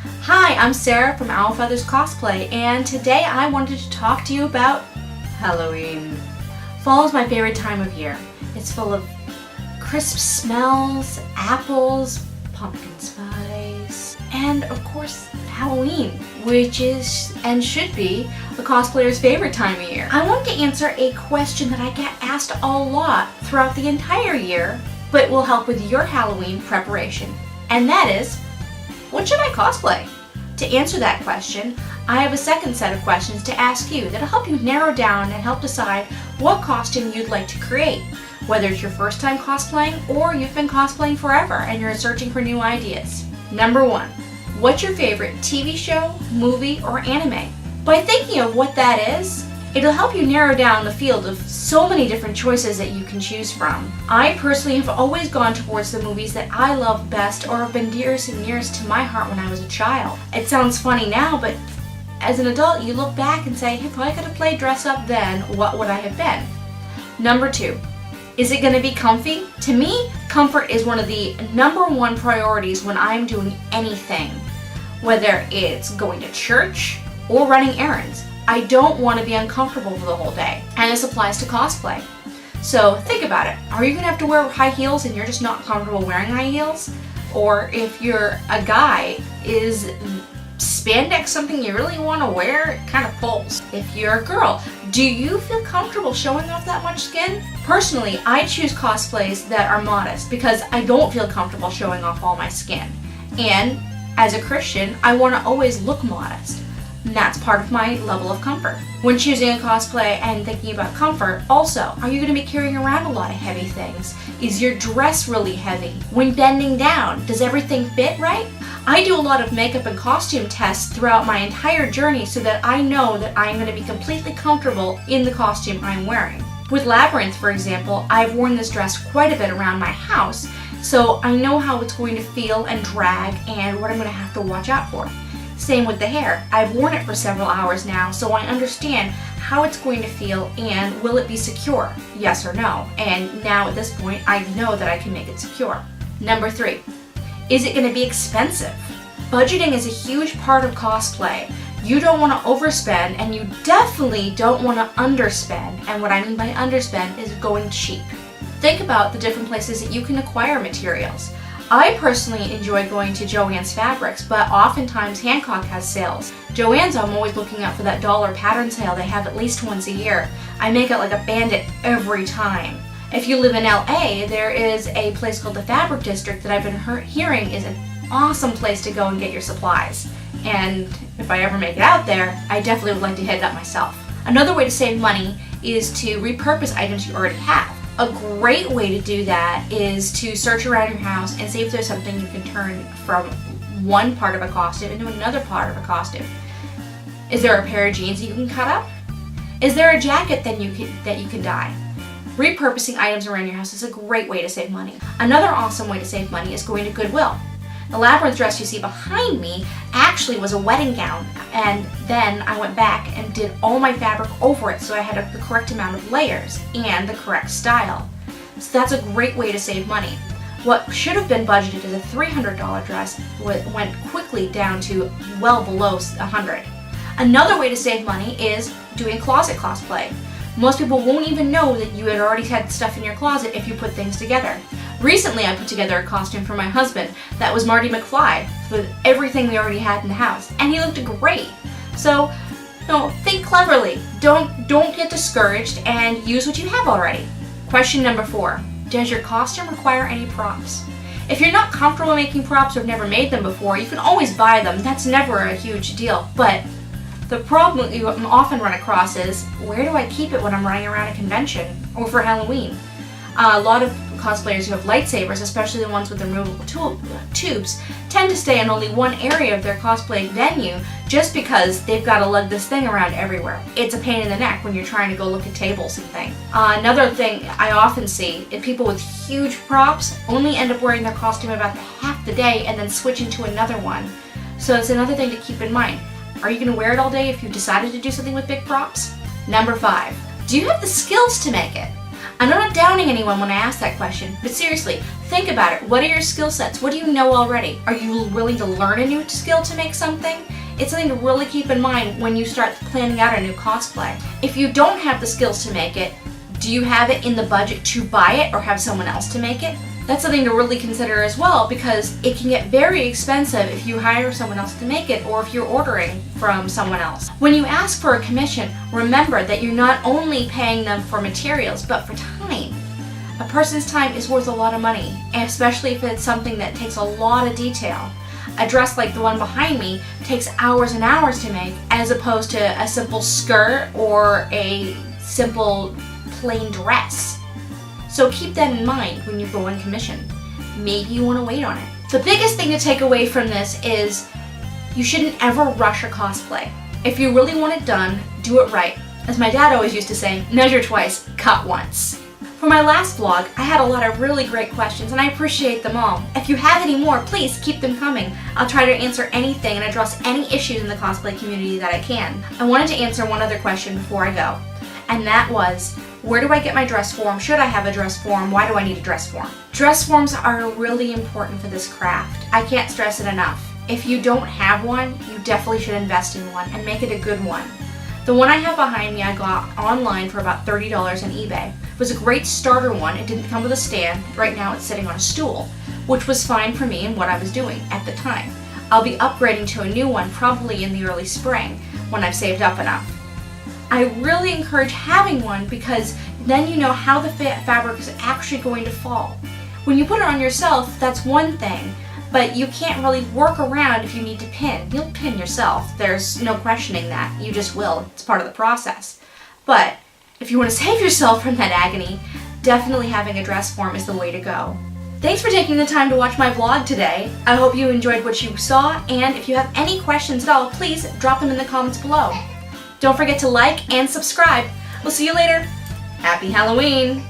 Hi, I'm Sarah from Owl Feathers Cosplay, and today I wanted to talk to you about Halloween. Fall is my favorite time of year. It's full of crisp smells, apples, pumpkin spice, and of course Halloween, which is and should be a cosplayer's favorite time of year. I want to answer a question that I get asked a lot throughout the entire year, but will help with your Halloween preparation, and that is, what should I cosplay? To answer that question, I have a second set of questions to ask you that'll help you narrow down and help decide what costume you'd like to create, whether it's your first time cosplaying or you've been cosplaying forever and you're searching for new ideas. Number 1, what's your favorite TV show, movie, or anime? By thinking of what that is, it'll help you narrow down the field of so many different choices that you can choose from. I personally have always gone towards the movies that I love best or have been dearest and nearest to my heart when I was a child. It sounds funny now, but as an adult you look back and say, if I could have played dress up then, what would I have been? Number 2, is it going to be comfy? To me, comfort is one of the number 1 priorities when I'm doing anything. Whether it's going to church or running errands. I don't want to be uncomfortable for the whole day, and this applies to cosplay. So think about it. Are you going to have to wear high heels and you're just not comfortable wearing high heels? Or if you're a guy, is spandex something you really want to wear? It kind of pulls. If you're a girl, do you feel comfortable showing off that much skin? Personally, I choose cosplays that are modest because I don't feel comfortable showing off all my skin. And as a Christian, I want to always look modest. And that's part of my level of comfort. When choosing a cosplay and thinking about comfort, also, are you going to be carrying around a lot of heavy things? Is your dress really heavy? When bending down, does everything fit right? I do a lot of makeup and costume tests throughout my entire journey so that I know that I'm going to be completely comfortable in the costume I'm wearing. With Labyrinth, for example, I've worn this dress quite a bit around my house, so I know how it's going to feel and drag and what I'm going to have to watch out for. Same with the hair. I've worn it for several hours now, so I understand how it's going to feel and will it be secure, yes or no. And now at this point, I know that I can make it secure. Number 3, is it going to be expensive? Budgeting is a huge part of cosplay. You don't want to overspend, and you definitely don't want to underspend. And what I mean by underspend is going cheap. Think about the different places that you can acquire materials. I personally enjoy going to Joann's Fabrics, but oftentimes Hancock has sales. Joann's, I'm always looking out for that dollar pattern sale they have at least once a year. I make it like a bandit every time. If you live in LA, there is a place called the Fabric District that I've been hearing is an awesome place to go and get your supplies. And if I ever make it out there, I definitely would like to hit that myself. Another way to save money is to repurpose items you already have. A great way to do that is to search around your house and see if there's something you can turn from one part of a costume into another part of a costume. Is there a pair of jeans that you can cut up? Is there a jacket that you can dye? Repurposing items around your house is a great way to save money. Another awesome way to save money is going to Goodwill. The Labyrinth dress you see behind me actually was a wedding gown, and then I went back and did all my fabric over it so I had the correct amount of layers and the correct style. So that's a great way to save money. What should have been budgeted as a $300 dress went quickly down to well below $100. Another way to save money is doing closet cosplay. Most people won't even know that you had already had stuff in your closet if you put things together. Recently I put together a costume for my husband that was Marty McFly with everything we already had in the house, and he looked great. So, think cleverly. Don't get discouraged and use what you have already. Question number 4, does your costume require any props? If you're not comfortable making props or have never made them before, you can always buy them. That's never a huge deal. But the problem that you often run across is, where do I keep it when I'm running around a convention or for Halloween? A lot of cosplayers who have lightsabers, especially the ones with the removable tubes, tend to stay in only one area of their cosplay venue just because they've got to lug this thing around everywhere. It's a pain in the neck when you're trying to go look at tables and things. Another thing I often see is people with huge props only end up wearing their costume about half the day and then switching to another one. So it's another thing to keep in mind. Are you going to wear it all day if you decided to do something with big props? Number 5, do you have the skills to make it? And I'm not downing anyone when I ask that question, but seriously, think about it. What are your skill sets? What do you know already? Are you willing to learn a new skill to make something? It's something to really keep in mind when you start planning out a new cosplay. If you don't have the skills to make it, do you have it in the budget to buy it or have someone else to make it? That's something to really consider as well, because it can get very expensive if you hire someone else to make it or if you're ordering from someone else. When you ask for a commission, remember that you're not only paying them for materials, but for time. A person's time is worth a lot of money, and especially if it's something that takes a lot of detail. A dress like the one behind me takes hours and hours to make, as opposed to a simple skirt or a simple plain dress. So keep that in mind when you go on commission. Maybe you want to wait on it. The biggest thing to take away from this is you shouldn't ever rush a cosplay. If you really want it done, do it right. As my dad always used to say, measure twice, cut once. For my last vlog, I had a lot of really great questions and I appreciate them all. If you have any more, please keep them coming. I'll try to answer anything and address any issues in the cosplay community that I can. I wanted to answer one other question before I go, and that was, where do I get my dress form? Should I have a dress form? Why do I need a dress form? Dress forms are really important for this craft. I can't stress it enough. If you don't have one, you definitely should invest in one and make it a good one. The one I have behind me I got online for about $30 on eBay. It was a great starter one. It didn't come with a stand. Right now it's sitting on a stool, which was fine for me and what I was doing at the time. I'll be upgrading to a new one probably in the early spring when I've saved up enough. I really encourage having one because then you know how the fabric is actually going to fall. When you put it on yourself, that's one thing, but you can't really work around if you need to pin. You'll pin yourself. There's no questioning that. You just will. It's part of the process. But if you want to save yourself from that agony, definitely having a dress form is the way to go. Thanks for taking the time to watch my vlog today. I hope you enjoyed what you saw, and if you have any questions at all, please drop them in the comments below. Don't forget to like and subscribe. We'll see you later. Happy Halloween!